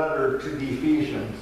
letter to the Ephesians.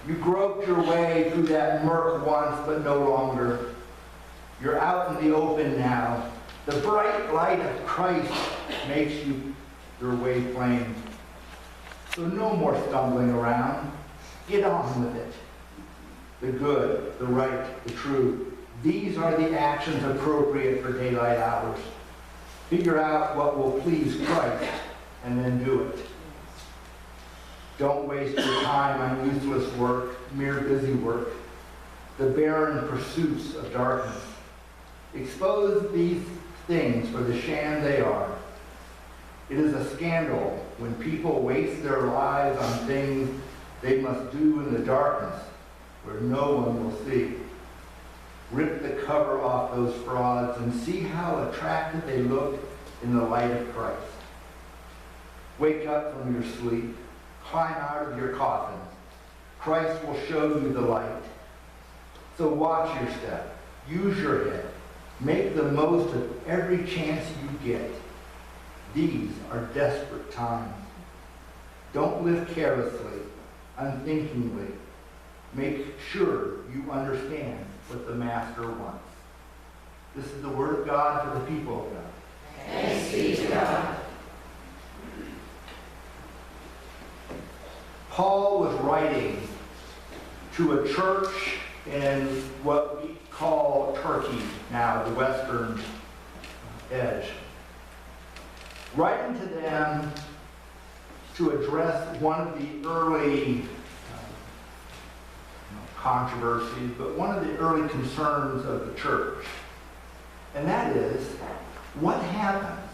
You groped your way through that murk once, but no longer. You're out in the open now. The bright light of Christ makes your way plain. So no more stumbling around. Get on with it. The good, the right, the true. These are the actions appropriate for daylight hours. Figure out what will please Christ and then do it. Don't waste your time on useless work, mere busy work, the barren pursuits of darkness. Expose these things for the sham they are. It is a scandal when people waste their lives on things they must do in the darkness where no one will see. Rip the cover off those frauds and see how attractive they look in the light of Christ. Wake up from your sleep. Climb out of your coffin. Christ will show you the light. So watch your step. Use your head. Make the most of every chance you get. These are desperate times. Don't live carelessly, unthinkingly. Make sure you understand what the Master wants. This is the word of God for the people of God. Thanks be to God. Paul was writing to a church in what we call Turkey now, the western edge. Writing to them to address one of the early controversies, but one of the early concerns of the church. And that is, what happens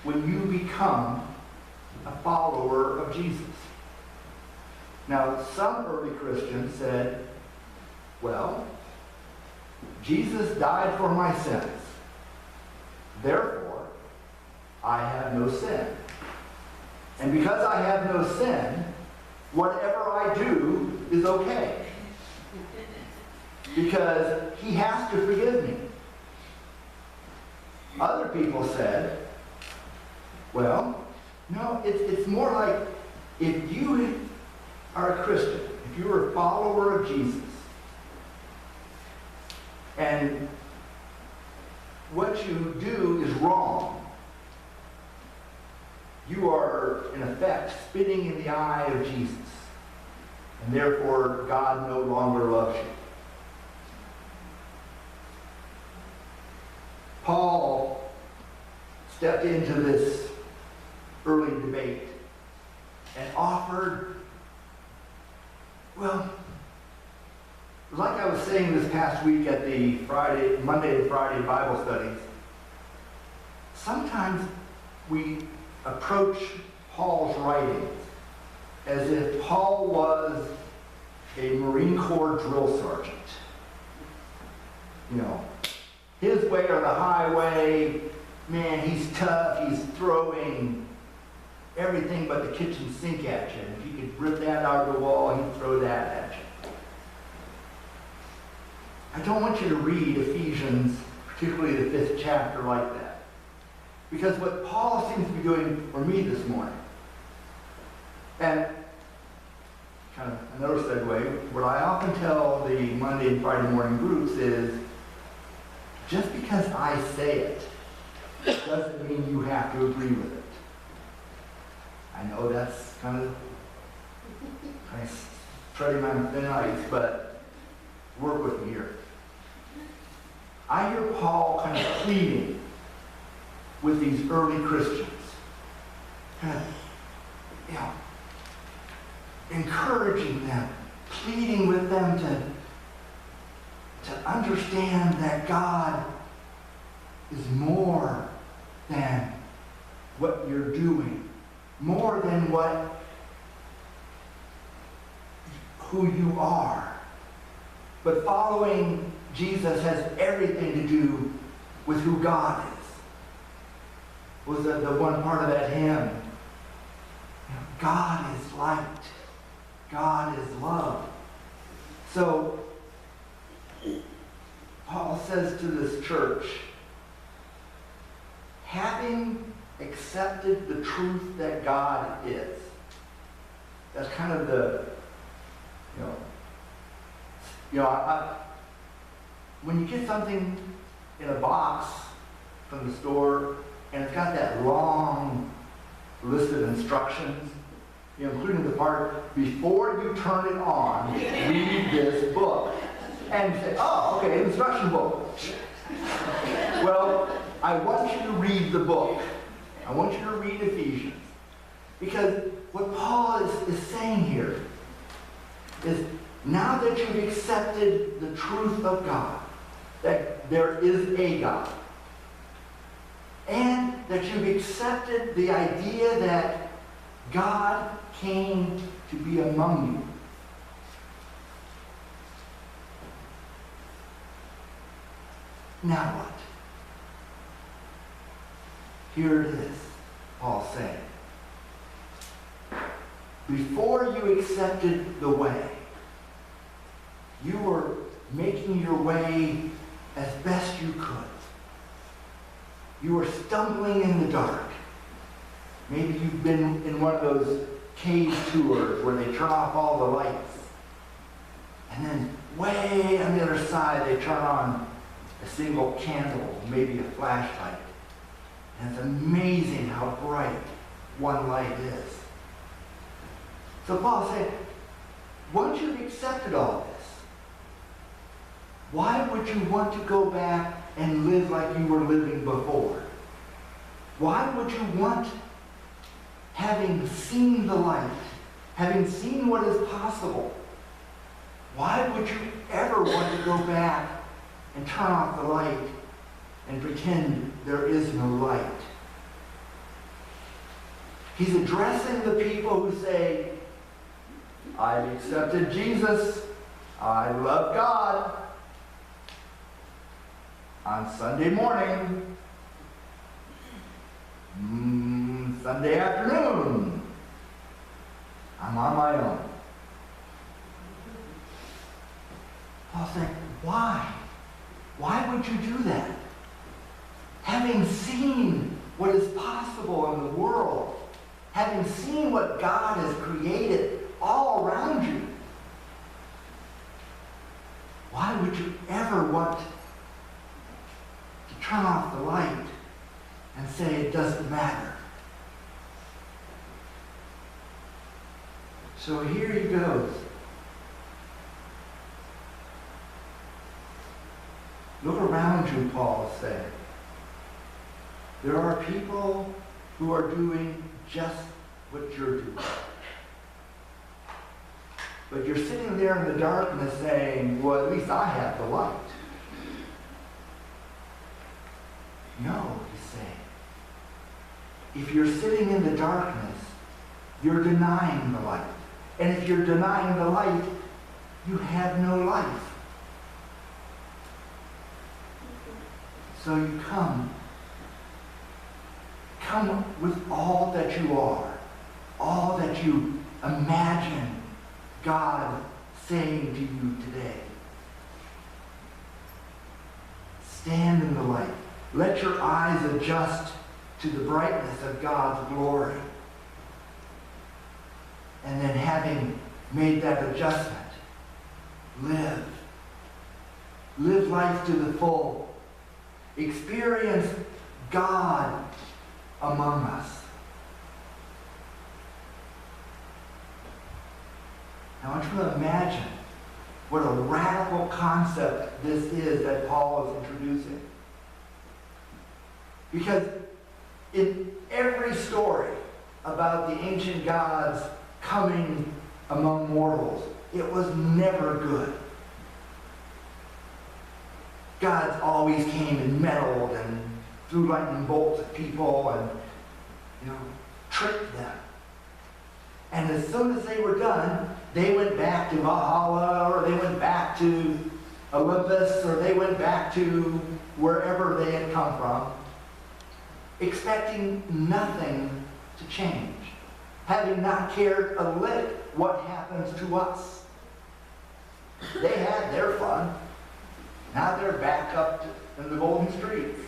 when you become a follower of Jesus? Now, some early Christians said, well, Jesus died for my sins. Therefore, I have no sin. And because I have no sin, whatever I do is okay. Because he has to forgive me. Other people said, well, no, it's more like if you are a Christian, if you're a follower of Jesus, and what you do is wrong, you are, in effect, spitting in the eye of Jesus, and therefore God no longer loves you. Paul stepped into this early debate and offered, well, like I was saying this past week at the Monday and Friday Bible studies, sometimes we approach Paul's writings as if Paul was a Marine Corps drill sergeant. You know, his way or the highway, man, he's tough, he's throwing everything but the kitchen sink at you. And if you could rip that out of the wall, he'd throw that at you. I don't want you to read Ephesians, particularly the 5th chapter, like that. Because what Paul seems to be doing for me this morning, and kind of another segue, what I often tell the Monday and Friday morning groups is, just because I say it doesn't mean you have to agree with it. I know that's kind of treading on thin ice, but work with me here. I hear Paul kind of pleading with these early Christians, kind of, encouraging them, pleading with them to understand that God is more than what you're doing, more than who you are. But following Jesus has everything to do with who God is. Was the one part of that hymn? God is light. God is love. So, Paul says to this church, having accepted the truth that God is. That's kind of the, when you get something in a box from the store and it's got that long list of instructions, including the part, before you turn it on, read this book. And you say, oh, okay, instruction book. Well, I want you to read the book. I want you to read Ephesians. Because what Paul is saying here is, now that you've accepted the truth of God, that there is a God, and that you've accepted the idea that God came to be among you, now what? Here it is, Paul's saying. Before you accepted the way, you were making your way as best you could. You were stumbling in the dark. Maybe you've been in one of those cave tours where they turn off all the lights. And then way on the other side they turn on a single candle, maybe a flashlight. And it's amazing how bright one light is. So Paul said, once you've accepted all this, why would you want to go back and live like you were living before? Why would you want, having seen the light, having seen what is possible, why would you ever want to go back and turn off the light and pretend there is no light? He's addressing the people who say, I've accepted Jesus, I love God. On Sunday morning, Sunday afternoon, I'm on my own. Paul's saying, why? Why would you do that? Having seen what is possible in the world, having seen what God has created all around you, why would you ever want to turn off the light and say it doesn't matter? So here he goes. Look around you, Paul said. There are people who are doing just what you're doing. But you're sitting there in the darkness saying, well, at least I have the light. No, he's saying. If you're sitting in the darkness, you're denying the light. And if you're denying the light, you have no life. So you come with all that you are, all that you imagine God saying to you today. Stand in the light. Let your eyes adjust to the brightness of God's glory. And then, having made that adjustment, live. Live life to the full. Experience God among us. Now, I want you to imagine what a radical concept this is that Paul is introducing. Because in every story about the ancient gods coming among mortals, it was never good. Gods always came and meddled and threw lightning bolts at people and, tricked them. And as soon as they were done, they went back to Valhalla, or they went back to Olympus, or they went back to wherever they had come from, expecting nothing to change, having not cared a lick what happens to us. They had their fun. Now they're back up in the golden streets.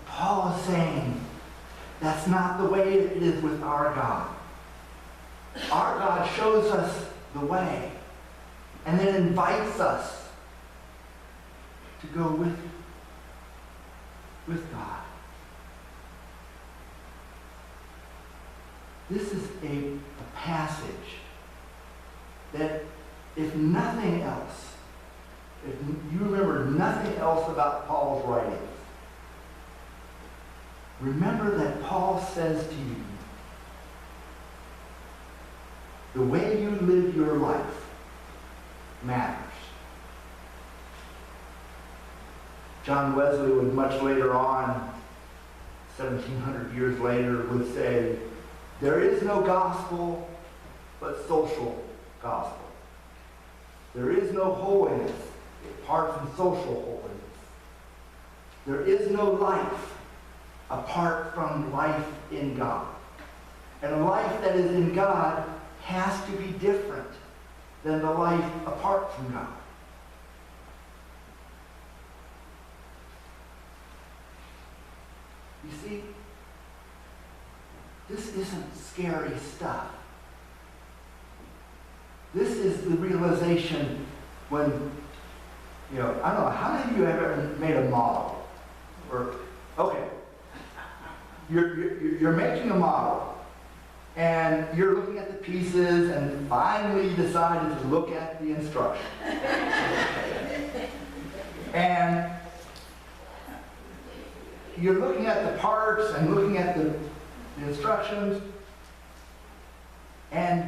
Paul is saying that's not the way it is with our God. Our God shows us the way and then invites us to go with God. This is a passage that, if nothing else, if you remember nothing else about Paul's writings, remember that Paul says to you, the way you live your life matters. John Wesley would much later on, 1700 years later, would say, there is no gospel but social gospel. There is no holiness apart from social holiness. There is no life apart from life in God. And a life that is in God has to be different than the life apart from God. You see, this isn't scary stuff. This is the realization when, I don't know, how many of you have ever made a model? Okay, you're making a model, and you're looking at the pieces, and finally you decided to look at the instructions. And you're looking at the parts and looking at the instructions, and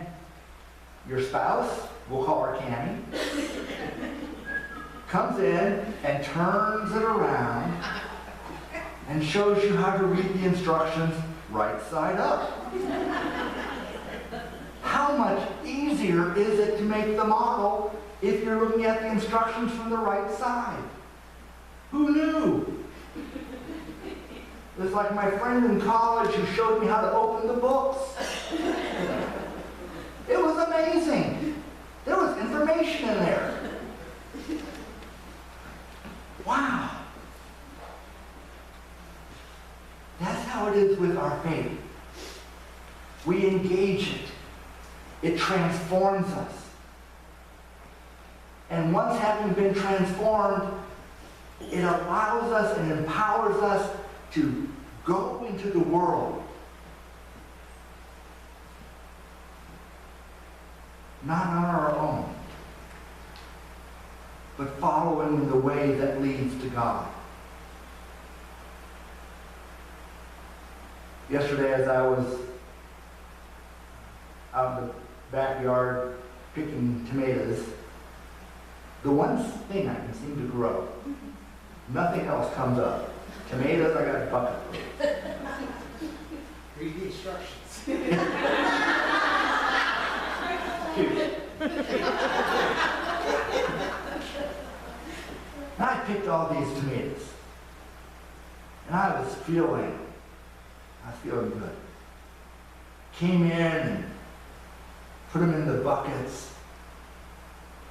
your spouse, we'll call her Cammie, comes in and turns it around and shows you how to read the instructions right side up. How much easier is it to make the model if you're looking at the instructions from the right side? Who knew? It's like my friend in college who showed me how to open the books. It was amazing. There was information in there. Wow. That's how it is with our faith. We engage it. It transforms us. And once having been transformed, it allows us and empowers us to go into the world, not on our own, but following the way that leads to God. Yesterday, as I was out in the backyard picking tomatoes, the one thing I can seem to grow, nothing else comes up. Tomatoes, I got a bucket full. Read the instructions. And I picked all these tomatoes. And I was feeling good. Came in and put them in the buckets.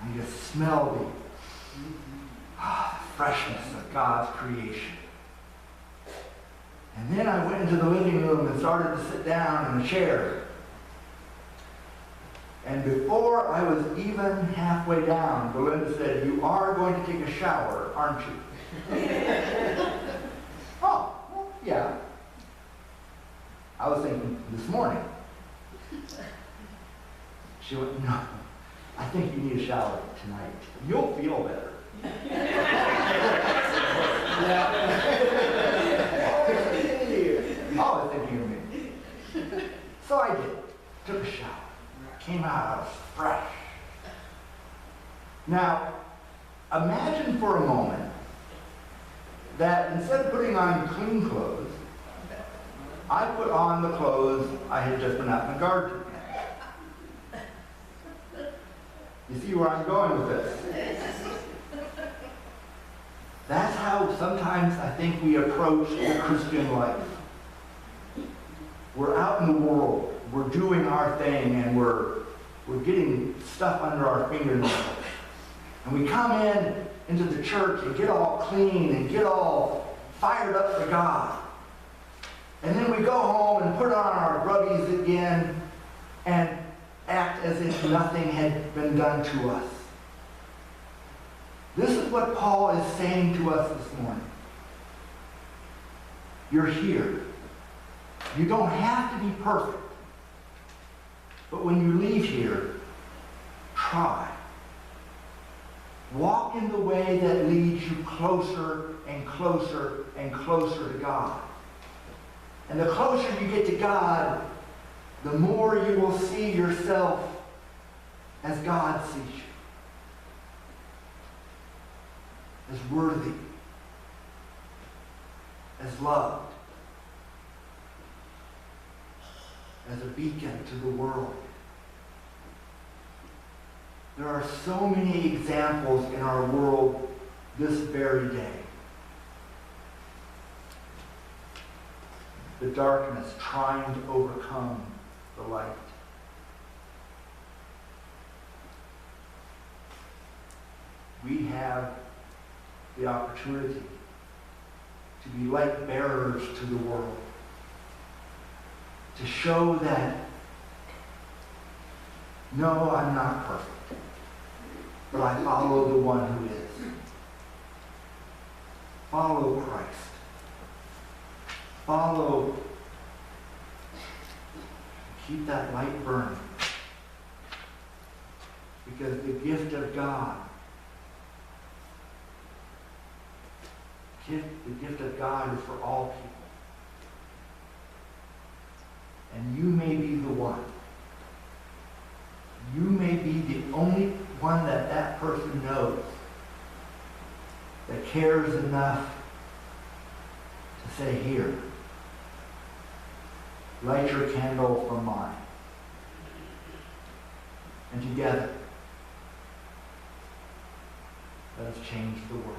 And you smell the freshness of God's creation. And then I went into the living room and started to sit down in a chair. And before I was even halfway down, Belinda said, "You are going to take a shower, aren't you?" Oh, well, yeah. I was thinking this morning. She went, "No, I think you need a shower tonight. You'll feel better." I was thinking of me. So I did. Took a shower. Came out, I was fresh. Now, imagine for a moment that instead of putting on clean clothes, I put on the clothes I had just been out in the garden. You see where I'm going with this? That's how sometimes I think we approach the Christian life. We're out in the world, we're doing our thing, and we're getting stuff under our fingernails. And we come into the church and get all clean and get all fired up for God. And then we go home and put on our grubbies again and act as if nothing had been done to us. This is what Paul is saying to us this morning. You're here. You don't have to be perfect. But when you leave here, try. Walk in the way that leads you closer and closer and closer to God. And the closer you get to God, the more you will see yourself as God sees you. As worthy. As loved. As a beacon to the world. There are so many examples in our world this very day. The darkness trying to overcome the light. We have the opportunity to be light bearers to the world. To show that, no, I'm not perfect, but I follow the one who is. Follow Christ. Follow. Keep that light burning. Because the gift of God, the gift of God is for all people. And you may be the one. You may be the only one that that person knows that cares enough to say, here, light your candle for mine. And together, let us change the world.